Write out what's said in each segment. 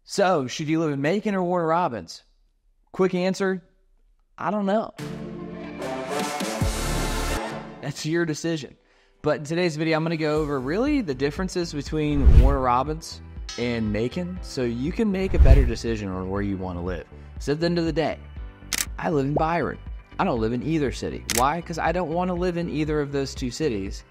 So, should you live in Macon or Warner Robins? Quick answer, I don't know. That's your decision. But in today's video, I'm going to go over really the differences between Warner Robins and Macon so you can make a better decision on where you want to live. So at the end of the day, I live in Byron. I don't live in either city. Why? Because I don't want to live in either of those two cities.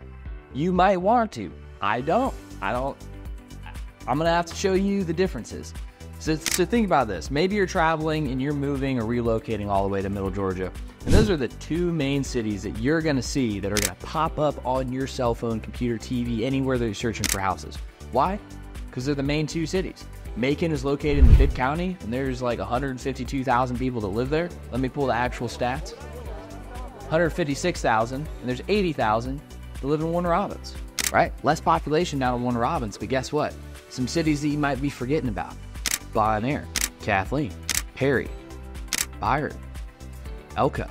You might want to. I don't. I'm going to have to show you the differences. So think about this. Maybe you're traveling and you're moving or relocating all the way to Middle Georgia. And those are the two main cities that you're going to see that are going to pop up on your cell phone, computer, TV, anywhere that you're searching for houses. Why? Because they're the main two cities. Macon is located in Pitt County, and there's like 152,000 people that live there. Let me pull the actual stats. 156,000, and there's 80,000 that live in Warner Robins, right? Less population down in Warner Robins, but guess what? Some cities that you might be forgetting about. Bon Air, Kathleen, Perry, Byron, Elko,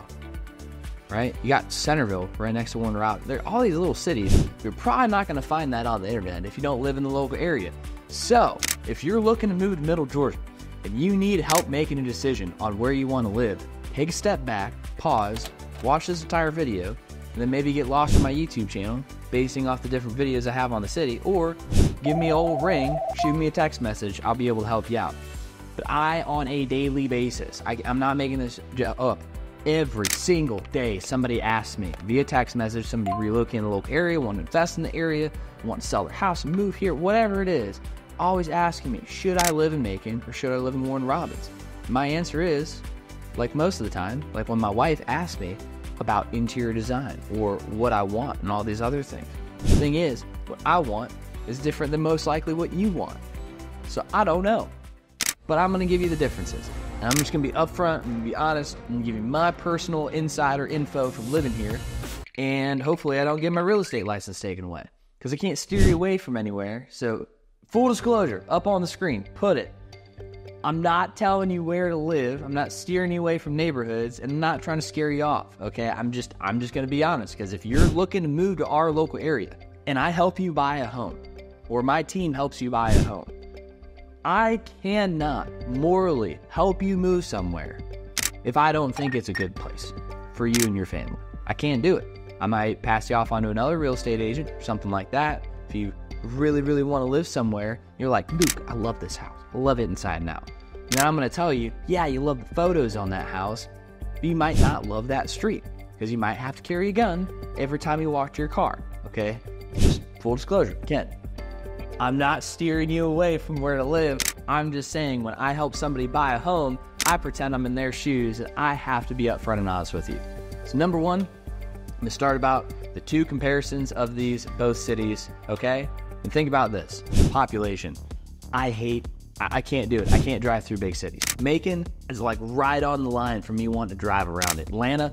right? You got Centerville right next to Warner Robins. There are all these little cities. You're probably not going to find that on the internet if you don't live in the local area. So, if you're looking to move to Middle Georgia and you need help making a decision on where you want to live, take a step back, pause, watch this entire video, and then maybe get lost in my YouTube channel basing off the different videos I have on the city, or give me an old ring, shoot me a text message, I'll be able to help you out. But on a daily basis, I'm not making this up. Every single day, somebody asks me via text message, somebody relocating in the local area, want to invest in the area, want to sell their house, move here, whatever it is, always asking me, should I live in Macon or should I live in Warner Robins? My answer is, like most of the time, like when my wife asks me about interior design or what I want and all these other things. The thing is, what I want is different than most likely what you want. So I don't know, but I'm going to give you the differences. And I'm just going to be upfront, I'm going to be honest, I'm going to give you my personal insider info from living here, and hopefully I don't get my real estate license taken away, because I can't steer you away from anywhere. So full disclosure, up on the screen, put it. I'm not telling you where to live, I'm not steering you away from neighborhoods, and I'm not trying to scare you off, okay? I'm just going to be honest, because if you're looking to move to our local area, and I help you buy a home, or my team helps you buy a home, I cannot morally help you move somewhere if I don't think it's a good place for you and your family. I can't do it. I might pass you off onto another real estate agent or something like that. If you really, really want to live somewhere, you're like, Luke, I love this house. I love it inside and out. And then I'm going to tell you, yeah, you love the photos on that house, but you might not love that street because you might have to carry a gun every time you walk to your car, okay? Just full disclosure, Ken. I'm not steering you away from where to live. I'm just saying when I help somebody buy a home, I pretend I'm in their shoes and I have to be upfront and honest with you. So number one, I'm going to start about the two comparisons of these both cities, okay? And think about this. Population. I can't do it. I can't drive through big cities. Macon is like right on the line for me wanting to drive around it. Atlanta,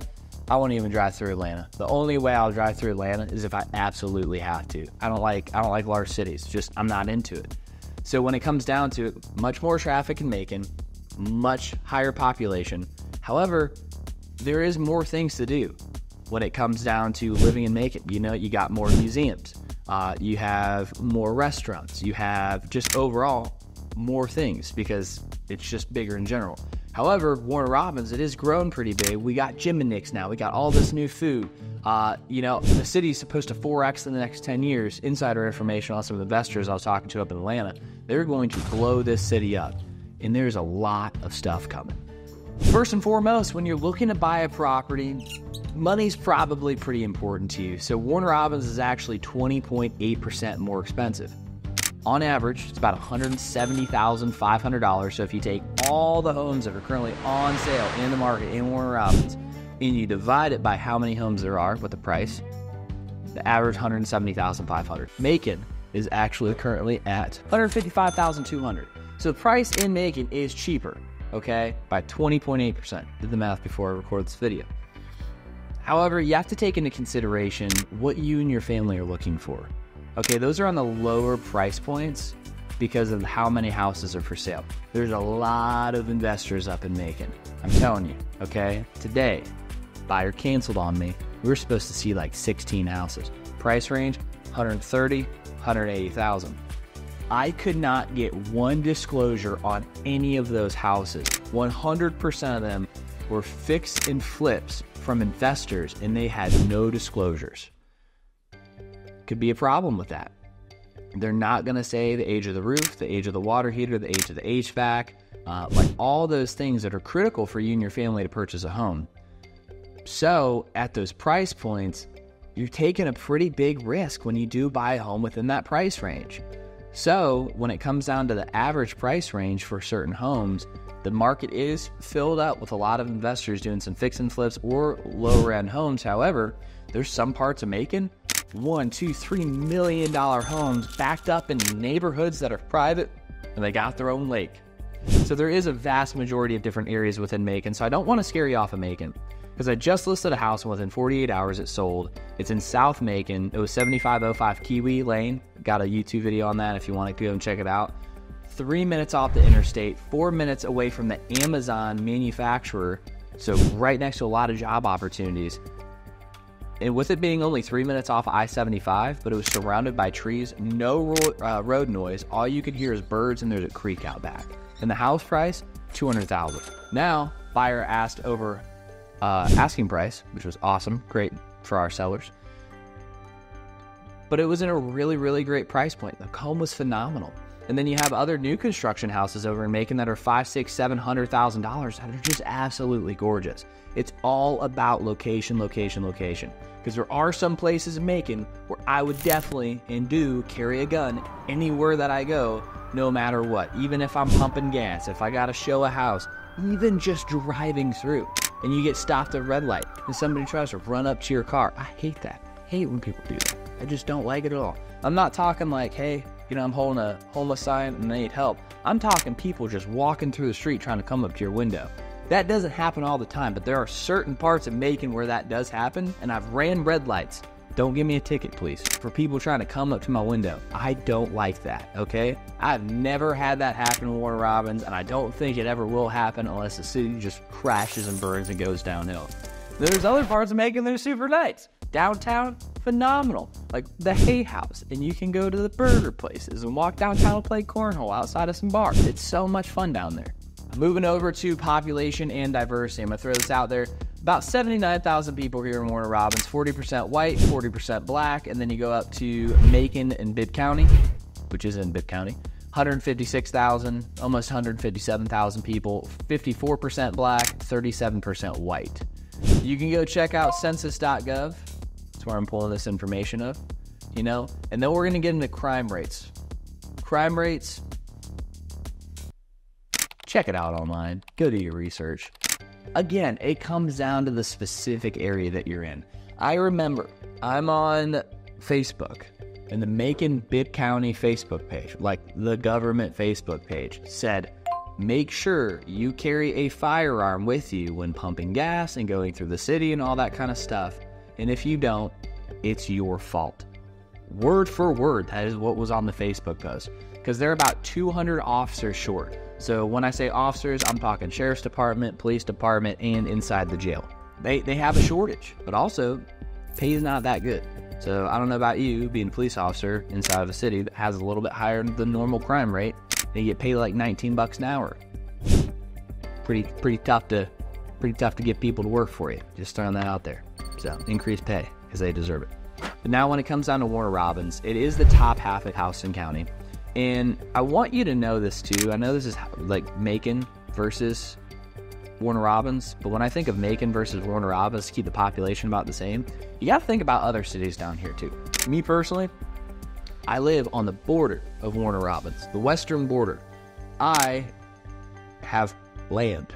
I won't even drive through Atlanta. The only way I'll drive through Atlanta is if I absolutely have to. I don't like large cities. Just, I'm not into it. So when it comes down to it, much more traffic in Macon, much higher population. However, there is more things to do when it comes down to living in Macon. You know, you got more museums. You have more restaurants. You have just overall more things because it's just bigger in general. However, Warner Robins, it has grown pretty big. We got Jim and Nick's now. We got all this new food. You know, the city's supposed to 4X in the next 10 years. Insider information on some of the investors I was talking to up in Atlanta. They're going to blow this city up. And there's a lot of stuff coming. First and foremost, when you're looking to buy a property, money's probably pretty important to you. So Warner Robins is actually 20.8% more expensive. On average, it's about $170,500. So if you take all the homes that are currently on sale in the market in Warner Robins, and you divide it by how many homes there are with the price, the average $170,500. Macon is actually currently at $155,200. So the price in Macon is cheaper, okay, by 20.8%. Did the math before I record this video. However, you have to take into consideration what you and your family are looking for. Okay, those are on the lower price points because of how many houses are for sale. There's a lot of investors up in Macon. I'm telling you, okay? Today, buyer canceled on me. We were supposed to see like 16 houses. Price range, 130, 180,000. I could not get one disclosure on any of those houses. 100% of them were fix and flips from investors, and they had no disclosures. Could be a problem with that. They're not going to say the age of the roof, the age of the water heater, the age of the HVAC, like all those things that are critical for you and your family to purchase a home. So at those price points, you're taking a pretty big risk when you do buy a home within that price range. So when it comes down to the average price range for certain homes, the market is filled up with a lot of investors doing some fix and flips or lower end homes. However, there's some parts of Macon, $1, $2, $3 million homes backed up in neighborhoods that are private, and they got their own lake. So there is a vast majority of different areas within Macon. So I don't want to scare you off of Macon, because I just listed a house and within 48 hours it sold. It's in South Macon. It was 7505 Kiwi Lane. Got a YouTube video on that if you want to go and check it out. 3 minutes off the interstate, 4 minutes away from the Amazon manufacturer. So right next to a lot of job opportunities. And with it being only 3 minutes off I-75, but it was surrounded by trees, no road noise. All you could hear is birds, and there's a creek out back. And the house price, $200,000. Now, buyer asked over asking price, which was awesome, great for our sellers. But it was in a really, really great price point. The home was phenomenal. And then you have other new construction houses over in Macon that are $500,000, $600,000, $700,000 that are just absolutely gorgeous. It's all about location, location, location. Because there are some places in Macon where I would definitely and do carry a gun anywhere that I go, no matter what. Even if I'm pumping gas, if I got to show a house, even just driving through, and you get stopped at a red light and somebody tries to run up to your car. I hate that. I hate when people do that. I just don't like it at all. I'm not talking like, hey, I'm holding a homeless sign and they need help. I'm talking people just walking through the street trying to come up to your window. That doesn't happen all the time, but there are certain parts of Macon where that does happen, and I've ran red lights. Don't give me a ticket, please, for people trying to come up to my window. I don't like that, okay? I've never had that happen in Warner Robins, and I don't think it ever will happen unless the city just crashes and burns and goes downhill. There's other parts of Macon that are super nice. Downtown, phenomenal. Like the Hay House, and you can go to the burger places and walk downtown and play cornhole outside of some bars. It's so much fun down there. Moving over to population and diversity, I'm going to throw this out there. About 79,000 people here in Warner Robins, 40% white, 40% black, and then you go up to Macon and Bibb County, which is in Bibb County, 156,000, almost 157,000 people, 54% black, 37% white. You can go check out census.gov. That's where I'm pulling this information of, and then we're going to get into crime rates. Crime rates, check it out online. Go do your research. Again, it comes down to the specific area that you're in. I remember I'm on Facebook, and the Macon Bibb County Facebook page, like the government Facebook page, said, make sure you carry a firearm with you when pumping gas and going through the city and all that kind of stuff. And if you don't, it's your fault. Word for word, that is what was on the Facebook post. Because they're about 200 officers short. So when I say officers, I'm talking sheriff's department, police department, and inside the jail. They have a shortage, but also pay is not that good. So I don't know about you, being a police officer inside of a city that has a little bit higher than the normal crime rate, and you get paid like $19 an hour. Pretty tough to get people to work for you. Just throwing that out there. So increase pay because they deserve it. But now when it comes down to Warner Robins, it is the top half of Houston County. And I want you to know this too. I know this is like Macon versus Warner Robins, but when I think of Macon versus Warner Robins to keep the population about the same, you got to think about other cities down here too. Me personally, I live on the border of Warner Robins, the western border. I have land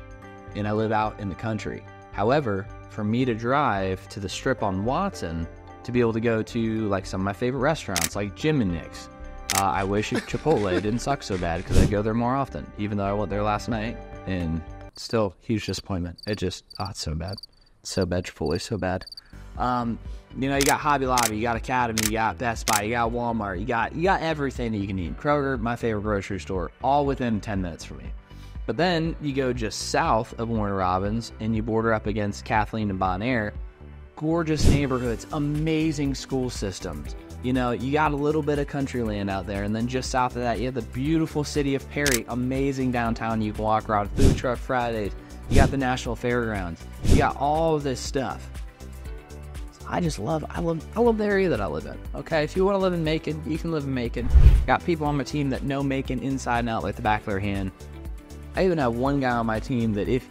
and I live out in the country. However, for me to drive to the strip on Watson to be able to go to like some of my favorite restaurants like Jim and Nick's, I wish Chipotle didn't suck so bad because I'd go there more often, even though I went there last night, and still huge disappointment. It just, it's so bad. It's so bad. Chipotle's so bad. You got Hobby Lobby, you got Academy, you got Best Buy, you got Walmart, you got everything that you can need. Kroger, my favorite grocery store, all within 10 minutes for me. But then you go just south of Warner Robins and you border up against Kathleen and Bon Air. Gorgeous neighborhoods, amazing school systems, You know, you got a little bit of country land out there, and then just south of that, you have the beautiful city of Perry, amazing downtown. You can walk around, food truck Fridays. You got the National Fairgrounds. You got all this stuff. I love the area that I live in. Okay, if you want to live in Macon, you can live in Macon. Got people on my team that know Macon inside and out like the back of their hand. I even have one guy on my team that his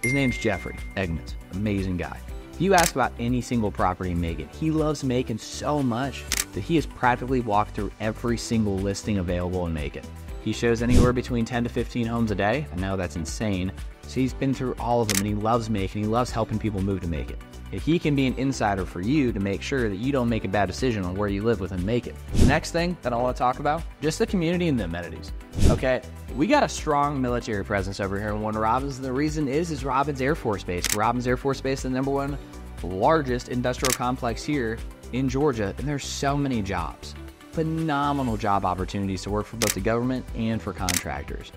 name's Jeffrey Eggmans, amazing guy. If you ask about any single property in Macon, he loves Macon so much that he has practically walked through every single listing available in Macon. He shows anywhere between 10 to 15 homes a day. I know that's insane. So he's been through all of them, and he loves Macon. He loves helping people move to Macon. And he can be an insider for you to make sure that you don't make a bad decision on where you live within Macon. Next thing that I want to talk about, just the community and the amenities. Okay, we got a strong military presence over here in Warner Robins, and the reason is Robins Air Force Base. Robins Air Force Base is the #1 largest industrial complex here in Georgia, and there's so many jobs. Phenomenal job opportunities to work for both the government and for contractors.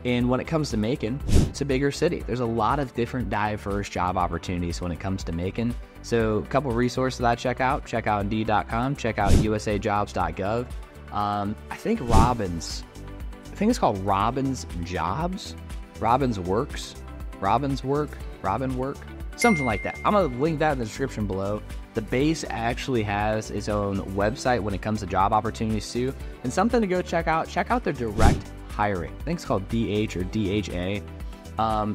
And when it comes to Macon, it's a bigger city. There's a lot of different diverse job opportunities when it comes to Macon. So a couple of resources that I check out Indeed.com, check out usajobs.gov. I think it's called Robins Jobs, Robins Works, Robins Work, Robin Work, something like that. I'm going to link that in the description below. The base actually has its own website when it comes to job opportunities too. And something to go check out their direct hiring. I think it's called DH or DHA.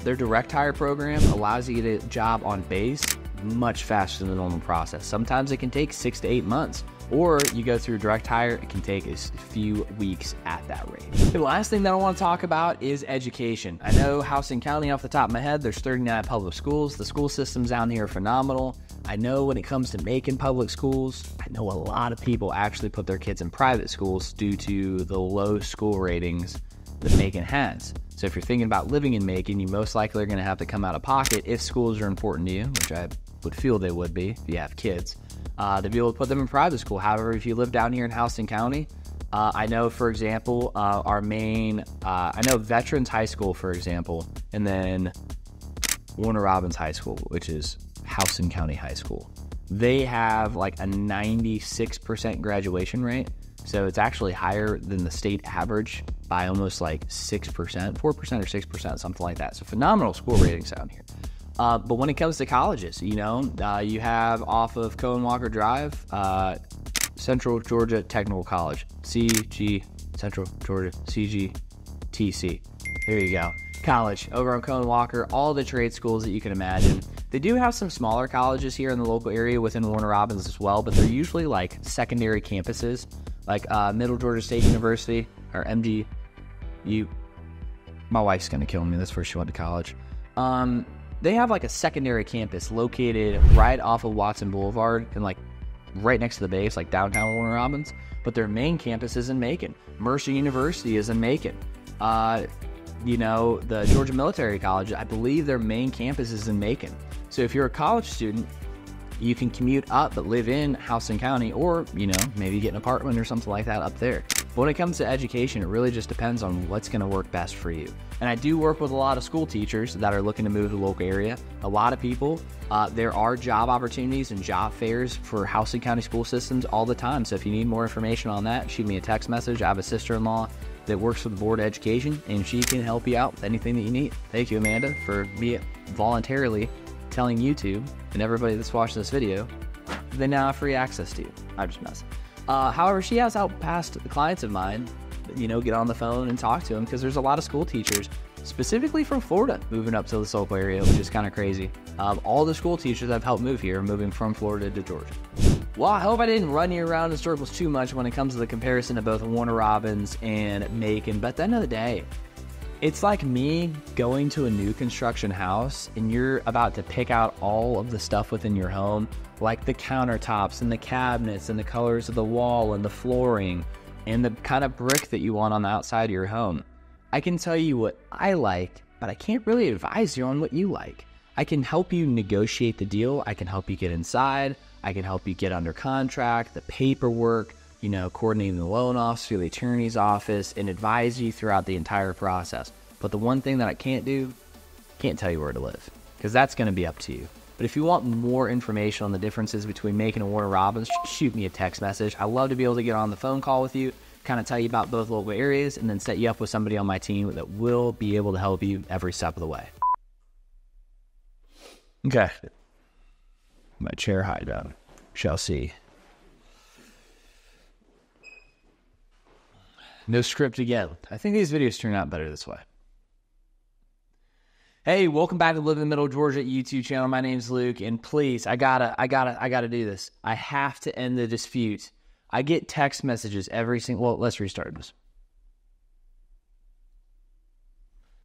Their direct hire program allows you to get a job on base much faster than the normal process. Sometimes it can take 6 to 8 months, or you go through direct hire, it can take a few weeks at that rate. The last thing that I want to talk about is education. I know Houston County off the top of my head, there's 39 public schools. The school systems down here are phenomenal. I know when it comes to Macon public schools, I know a lot of people actually put their kids in private schools due to the low school ratings that Macon has. So if you're thinking about living in Macon, you most likely are going to have to come out of pocket if schools are important to you, which I would feel they would be if you have kids, to be able to put them in private school. However, if you live down here in Houston County, I know, for example, I know Veterans High School, for example, and then Warner Robins High School, which is Houston County High School. They have like a 96% graduation rate. So it's actually higher than the state average by almost like 6%, 4% or 6%, something like that. So phenomenal school ratings down here. But when it comes to colleges, you have off of Cohen Walker Drive, Central Georgia Technical College, Central Georgia, CGTC. There you go. College over on Cohen Walker, all the trade schools that you can imagine. They do have some smaller colleges here in the local area within Warner Robins as well, but they're usually like secondary campuses, like Middle Georgia State University or MGU. My wife's gonna kill me. That's where she went to college. They have like a secondary campus located right off of Watson Boulevard and like right next to the base, like downtown Warner Robins. But their main campus is in Macon. Mercer University is in Macon. The Georgia Military College, I believe their main campus is in Macon. So if you're a college student, you can commute up but live in Houston County, or, maybe get an apartment or something like that up there. But when it comes to education, it really just depends on what's going to work best for you. And I do work with a lot of school teachers that are looking to move to the local area. A lot of people, there are job opportunities and job fairs for Houston County school systems all the time. So if you need more information on that, shoot me a text message. I have a sister-in-law that works for the Board of Education, and she can help you out with anything that you need. Thank you, Amanda, for me voluntarily telling YouTube and everybody that's watching this video they now have free access to you. I'm just messing. However, she has helped past clients of mine, get on the phone and talk to them, because there's a lot of school teachers, specifically from Florida, moving up to this local area, which is kind of crazy. All the school teachers I've helped move here are moving from Florida to Georgia. Well, I hope I didn't run you around in circles too much when it comes to the comparison of both Warner Robins and Macon, but at the end of the day, it's like me going to a new construction house and you're about to pick out all of the stuff within your home, like the countertops and the cabinets and the colors of the wall and the flooring and the kind of brick that you want on the outside of your home. I can tell you what I like, but I can't really advise you on what you like. I can help you negotiate the deal. I can help you get inside. I can help you get under contract, the paperwork, coordinating the loan officer, the attorney's office, and advise you throughout the entire process. But the one thing that I can't do, can't tell you where to live, because that's going to be up to you. But if you want more information on the differences between Macon and Warner Robins, shoot me a text message. I love to be able to get on the phone call with you, kind of tell you about both local areas, and then set you up with somebody on my team that will be able to help you every step of the way. Okay. My chair hide down. Shall see. No script again. I think these videos turn out better this way. Hey, welcome back to Live in the Middle of Georgia YouTube channel. My name's Luke, and please, I gotta do this. I have to end the dispute. I get text messages every single, well, let's restart this.